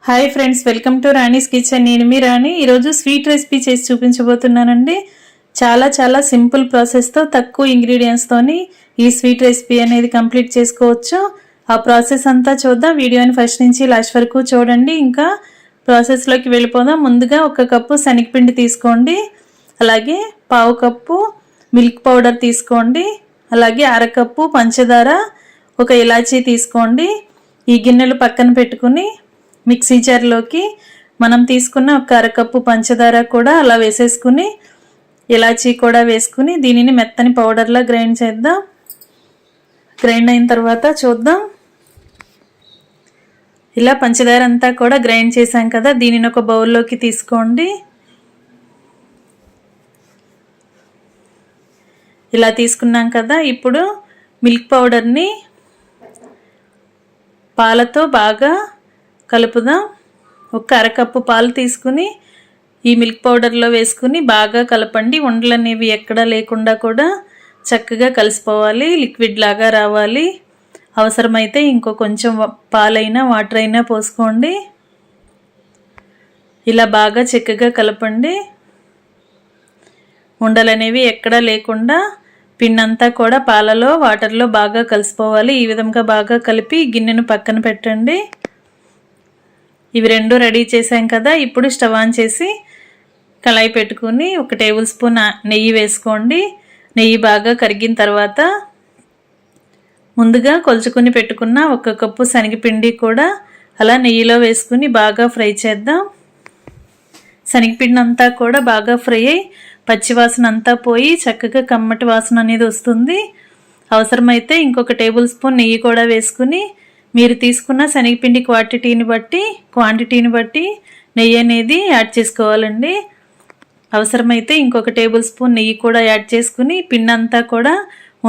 Hi friends, welcome to Rani's kitchen. నేను మీ రాణి. ఈరోజు sweet recipe చేసి చూపించబోతున్నానండి. చాలా సింపుల్ ప్రాసెస్తో తక్కువ ఇంగ్రీడియంట్స్తోని ఈ స్వీట్ రెసిపీ అనేది కంప్లీట్ చేసుకోవచ్చు. ఆ ప్రాసెస్ అంతా చూద్దాం. వీడియోని ఫస్ట్ నుంచి లాస్ట్ వరకు చూడండి. ఇంకా ప్రాసెస్లోకి వెళ్ళిపోదాం. ముందుగా 1 కప్పు శనగపిండి తీసుకోండి. అలాగే 1/2 కప్పు మిల్క్ పౌడర్ తీసుకోండి. అలాగే 1/2 కప్పు పంచదార, 1 ఇలాచీ తీసుకోండి. ఈ గిన్నెలు పక్కన పెట్టుకుని మిక్సీ జార్లోకి మనం తీసుకున్న 1/2 కప్పు పంచదార కూడా అలా వేసేసుకుని ఇలాచీ కూడా వేసుకుని దీనిని మెత్తని పౌడర్లా గ్రైండ్ చేద్దాం. గ్రైండ్ అయిన తర్వాత చూద్దాం. ఇలా పంచదార అంతా కూడా గ్రైండ్ చేసాం కదా, దీనిని ఒక బౌల్లోకి తీసుకోండి. ఇలా తీసుకున్నాం కదా, ఇప్పుడు మిల్క్ పౌడర్ని పాలతో బాగా కలుపుదాం. 1/2 కప్పు పాలు తీసుకుని ఈ మిల్క్ పౌడర్లో వేసుకుని బాగా కలపండి. ఉండలు అనేవి ఎక్కడా లేకుండా కూడా చక్కగా కలిసిపోవాలి, లిక్విడ్ లాగా రావాలి. అవసరమైతే ఇంకో కొంచెం పాలైనా వాటర్ అయినా పోసుకోండి. ఇలా బాగా చక్కగా కలపండి. ఉండలు అనేవి ఎక్కడా లేకుండా పిండంతా కూడా పాలలో వాటర్లో బాగా కలిసిపోవాలి. ఈ విధంగా బాగా కలిపి గిన్నెను పక్కన పెట్టండి. ఇవి రెండు రెడీ చేసాం కదా, ఇప్పుడు స్టవ్ ఆన్ చేసి కళాయి పెట్టుకుని 1 టేబుల్ స్పూన్ నెయ్యి వేసుకోండి. నెయ్యి బాగా కరిగిన తర్వాత ముందుగా కొలుచుకుని పెట్టుకున్న 1 కప్పు శనగపిండి కూడా అలా నెయ్యిలో వేసుకుని బాగా ఫ్రై చేద్దాం. శనగపిండి అంతా కూడా బాగా ఫ్రై అయ్యి పచ్చివాసన అంతా పోయి చక్కగా కమ్మటి వాసన అనేది వస్తుంది. అవసరమైతే ఇంకొక టేబుల్ స్పూన్ నెయ్యి కూడా వేసుకుని మీరు తీసుకున్న శనగపిండి క్వాంటిటీని బట్టి నెయ్యి అనేది యాడ్ చేసుకోవాలండి. అవసరమైతే ఇంకొక టేబుల్ స్పూన్ నెయ్యి కూడా యాడ్ చేసుకుని పిండి అంతా కూడా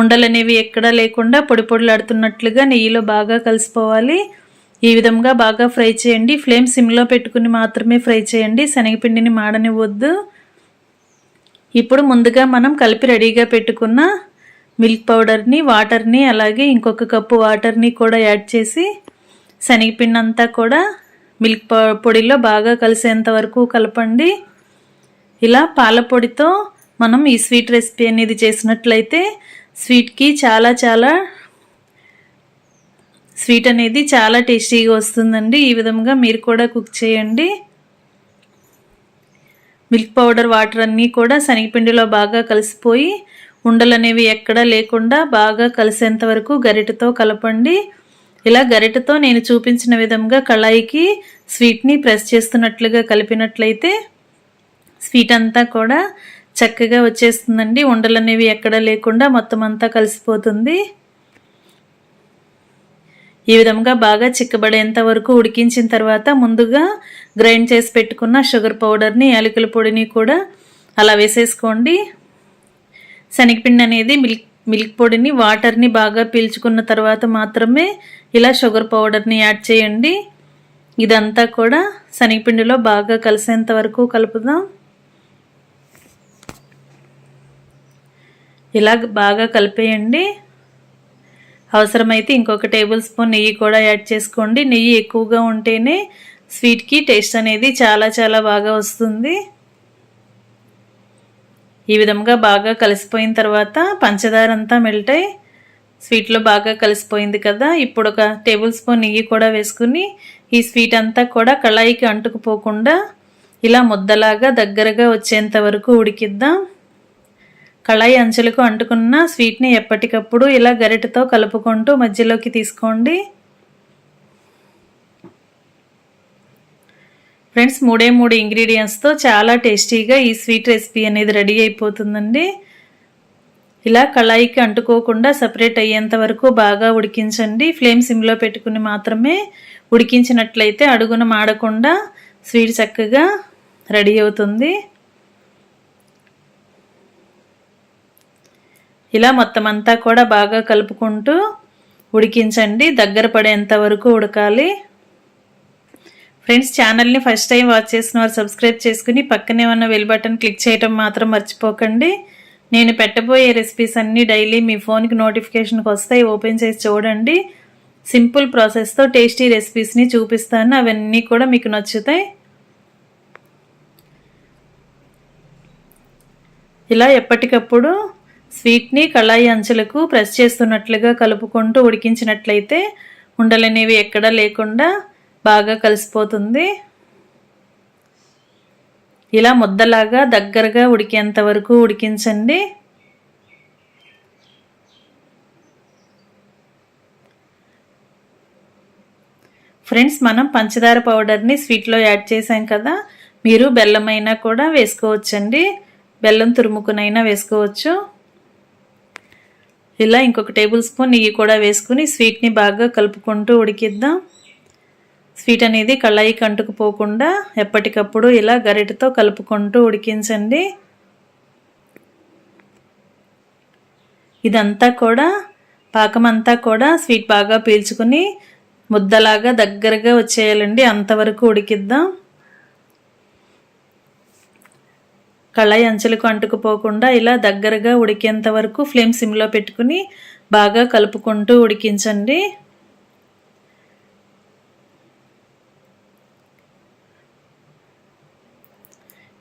ఉండలు అనేవి ఎక్కడా లేకుండా పొడిలాడుతున్నట్లుగా నెయ్యిలో బాగా కలిసిపోవాలి. ఈ విధంగా బాగా ఫ్రై చేయండి. ఫ్లేమ్ సిమ్లో పెట్టుకుని మాత్రమే ఫ్రై చేయండి, శనగపిండిని మాడనివ్వద్దు. ఇప్పుడు ముందుగా మనం కలిపి రెడీగా పెట్టుకున్న మిల్క్ పౌడర్ని, వాటర్ని, అలాగే ఇంకొక కప్పు వాటర్ని కూడా యాడ్ చేసి శనగపిండి అంతా కూడా మిల్క్ పొడిలో బాగా కలిసేంత వరకు కలపండి. ఇలా పాల పొడితో మనం ఈ స్వీట్ రెసిపీ అనేది చేసినట్లయితే స్వీట్కి స్వీట్ అనేది చాలా టేస్టీగా వస్తుందండి. ఈ విధంగా మీరు కూడా కుక్ చేయండి. మిల్క్ పౌడర్, వాటర్ అన్నీ కూడా శనగపిండిలో బాగా కలిసిపోయి ఉండలు అనేవి ఎక్కడా లేకుండా బాగా కలిసేంత వరకు గరిటెతో కలపండి. ఇలా గరిటెతో నేను చూపించిన విధంగా కళాయికి స్వీట్ని ప్రెస్ చేస్తున్నట్లుగా కలిపినట్లయితే స్వీట్ అంతా కూడా చక్కగా వచ్చేస్తుందండి. ఉండలు అనేవి ఎక్కడా లేకుండా మొత్తం అంతా కలిసిపోతుంది. ఈ విధంగా బాగా చిక్కబడేంత వరకు ఉడికించిన తర్వాత ముందుగా గ్రైండ్ చేసి పెట్టుకున్న షుగర్ పౌడర్ని, యాలకుల పొడిని కూడా అలా వేసేసుకోండి. శనగపిండి అనేది మిల్క్ పొడిని, వాటర్ని బాగా పీల్చుకున్న తర్వాత మాత్రమే ఇలా షుగర్ పౌడర్ని యాడ్ చేయండి. ఇదంతా కూడా శనగపిండిలో బాగా కలిసేంత వరకు కలుపుదాం. ఇలా బాగా కలిపేయండి. అవసరమైతే ఇంకొక టేబుల్ స్పూన్ నెయ్యి కూడా యాడ్ చేసుకోండి. నెయ్యి ఎక్కువగా ఉంటేనే స్వీట్కి టేస్ట్ అనేది చాలా బాగా వస్తుంది. ఈ విధంగా బాగా కలిసిపోయిన తర్వాత పంచదార అంతా మెల్ట్ అయ్యి స్వీట్లో బాగా కలిసిపోయింది కదా, ఇప్పుడు 1 టేబుల్ స్పూన్ నెయ్యి కూడా వేసుకుని ఈ స్వీట్ అంతా కూడా కళాయికి అంటుకుపోకుండా ఇలా ముద్దలాగా దగ్గరగా వచ్చేంత వరకు ఉడికిద్దాం. కళాయి అంచులకు అంటుకున్న స్వీట్ని ఎప్పటికప్పుడు ఇలా గరిటెతో కలుపుకుంటూ మధ్యలోకి తీసుకోండి. ఫ్రెండ్స్, 3 ఇంగ్రీడియంట్స్తో చాలా టేస్టీగా ఈ స్వీట్ రెసిపీ అనేది రెడీ అయిపోతుందండి. ఇలా కళాయికి అంటుకోకుండా సపరేట్ అయ్యేంత వరకు బాగా ఉడికించండి. ఫ్లేమ్ సిమ్లో పెట్టుకుని మాత్రమే ఉడికించినట్లయితే అడుగున మాడకుండా స్వీట్ చక్కగా రెడీ అవుతుంది. ఇలా మొత్తం అంతా కూడా బాగా కలుపుకుంటూ ఉడికించండి. దగ్గర పడేంత వరకు ఉడకాలి. ఫ్రెండ్స్, ఛానల్ని ఫస్ట్ టైం వాచ్ చేసిన వారు సబ్స్క్రైబ్ చేసుకుని పక్కనే ఉన్న బెల్ బటన్ క్లిక్ చేయడం మాత్రం మర్చిపోకండి. నేను పెట్టబోయే రెసిపీస్ అన్నీ డైలీ మీ ఫోన్కి నోటిఫికేషన్కి వస్తాయి. ఓపెన్ చేసి చూడండి. సింపుల్ ప్రాసెస్తో టేస్టీ రెసిపీస్ని చూపిస్తాను. అవన్నీ కూడా మీకు నచ్చుతాయి. ఇలా ఎప్పటికప్పుడు స్వీట్ని కళాయి అంచులకు ప్రెస్ చేస్తున్నట్లుగా కలుపుకుంటూ ఉడికించినట్లయితే ఉండలనేవి ఎక్కడా లేకుండా బాగా కలిసిపోతుంది. ఇలా ముద్దలాగా దగ్గరగా ఉడికేంత వరకు ఉడికించండి. ఫ్రెండ్స్, మనం పంచదార పౌడర్ని స్వీట్లో యాడ్ చేసాం కదా, మీరు బెల్లమైనా కూడా వేసుకోవచ్చండి. బెల్లం తురుముకునైనా వేసుకోవచ్చు. ఇలా ఇంకొక టేబుల్ స్పూన్ నెయ్యి కూడా వేసుకుని స్వీట్ని బాగా కలుపుకుంటూ ఉడికిద్దాం. స్వీట్ అనేది కళాయికి అంటుకుపోకుండా ఎప్పటికప్పుడు ఇలా గరిటెతో కలుపుకుంటూ ఉడికించండి. ఇదంతా కూడా పాకమంతా కూడా స్వీట్ బాగా పీల్చుకుని ముద్దలాగా దగ్గరగా వచ్చేయాలండి. అంతవరకు ఉడికిద్దాం. కళాయి అంచులకు అంటుకుపోకుండా ఇలా దగ్గరగా ఉడికేంత వరకు ఫ్లేమ్ సిమ్లో పెట్టుకుని బాగా కలుపుకుంటూ ఉడికించండి.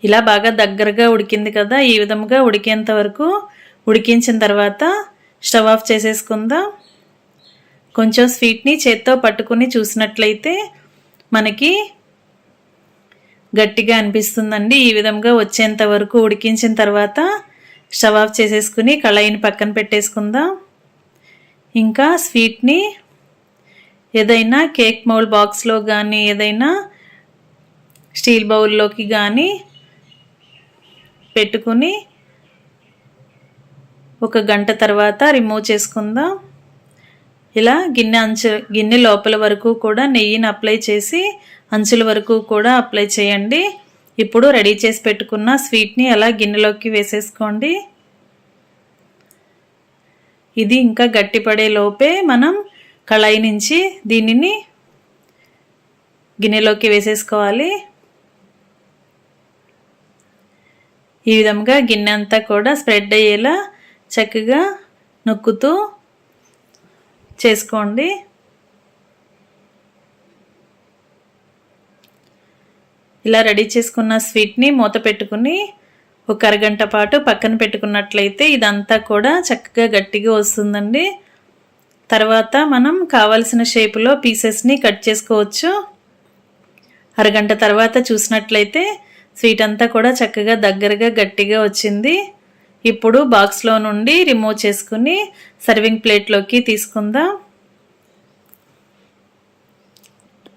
ఇలా బాగా దగ్గరగా ఉడికింది కదా, ఈ విధంగా ఉడికేంత వరకు ఉడికించిన తర్వాత స్టవ్ ఆఫ్ చేసేసుకుందాం. కొంచెం స్వీట్ని చేత్తో పట్టుకుని చూసినట్లయితే మనకి గట్టిగా అనిపిస్తుందండి. ఈ విధంగా వచ్చేంత వరకు ఉడికించిన తర్వాత స్టవ్ ఆఫ్ చేసేసుకుని కళాయిని పక్కన పెట్టేసుకుందాం. ఇంకా స్వీట్ని ఏదైనా కేక్ మౌల్డ్ బాక్స్లో కానీ ఏదైనా స్టీల్ బౌల్లోకి కానీ పెట్టుకుని ఒక గంట తర్వాత రిమూవ్ చేసుకుందాం. ఇలా గిన్నె లోపల వరకు కూడా నెయ్యిని అప్లై చేసి అంచుల వరకు కూడా అప్లై చేయండి. ఇప్పుడు రెడీ చేసి పెట్టుకున్న స్వీట్ని అలా గిన్నెలోకి వేసేసుకోండి. ఇది ఇంకా గట్టిపడే లోపే మనం కళాయి నుంచి దీనిని గిన్నెలోకి వేసేసుకోవాలి. ఈ విధంగా గిన్నె అంతా కూడా స్ప్రెడ్ అయ్యేలా చక్కగా నొక్కుతూ చేసుకోండి. ఇలా రెడీ చేసుకున్న స్వీట్ని మూత పెట్టుకుని ఒక అరగంట పాటు పక్కన పెట్టుకున్నట్లయితే ఇదంతా కూడా చక్కగా గట్టిగా వస్తుందండి. తర్వాత మనం కావలసిన షేపులో పీసెస్ని కట్ చేసుకోవచ్చు. అరగంట తర్వాత చూసినట్లయితే స్వీట్ అంతా కూడా చక్కగా దగ్గరగా గట్టిగా వచ్చింది. ఇప్పుడు బాక్స్లో నుండి రిమూవ్ చేసుకుని సర్వింగ్ ప్లేట్లోకి తీసుకుందాం.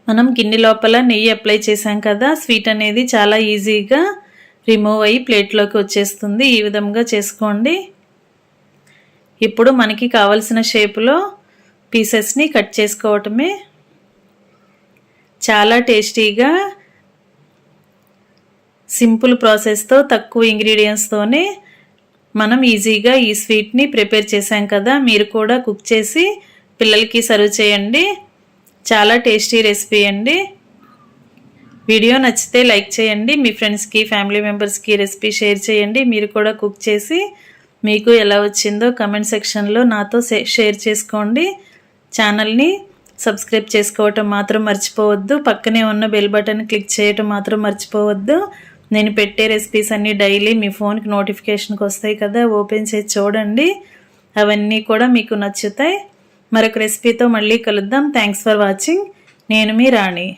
మనం గిన్నె లోపల నెయ్యి అప్లై చేసాం కదా, స్వీట్ అనేది చాలా ఈజీగా రిమూవ్ అయ్యి ప్లేట్లోకి వచ్చేస్తుంది. ఈ విధంగా చేసుకోండి. ఇప్పుడు మనకి కావలసిన షేపులో పీసెస్ని కట్ చేసుకోవటమే. చాలా టేస్టీగా సింపుల్ ప్రాసెస్తో తక్కువ ఇంగ్రీడియంట్స్తోనే మనం ఈజీగా ఈ స్వీట్ని ప్రిపేర్ చేసాం కదా, మీరు కూడా కుక్ చేసి పిల్లలకి సర్వ్ చేయండి. చాలా టేస్టీ రెసిపీ అండి. వీడియో నచ్చితే లైక్ చేయండి. మీ ఫ్రెండ్స్కి ఫ్యామిలీ మెంబర్స్కి రెసిపీ షేర్ చేయండి. మీరు కూడా కుక్ చేసి మీకు ఎలా వచ్చిందో కమెంట్ సెక్షన్లో నాతో షేర్ చేసుకోండి. ఛానల్ని సబ్స్క్రైబ్ చేసుకోవటం మాత్రం మర్చిపోవద్దు. పక్కనే ఉన్న బెల్ బటన్ క్లిక్ చేయటం మాత్రం మర్చిపోవద్దు. నేను పెట్టే రెసిపీస్ అన్నీ డైలీ మీ ఫోన్కి నోటిఫికేషన్కి వస్తాయి కదా, ఓపెన్ చేసి చూడండి. అవన్నీ కూడా మీకు నచ్చుతాయి. మరొక రెసిపీతో మళ్ళీ కలుద్దాం. Thanks for watching. నేను మీ రాణి.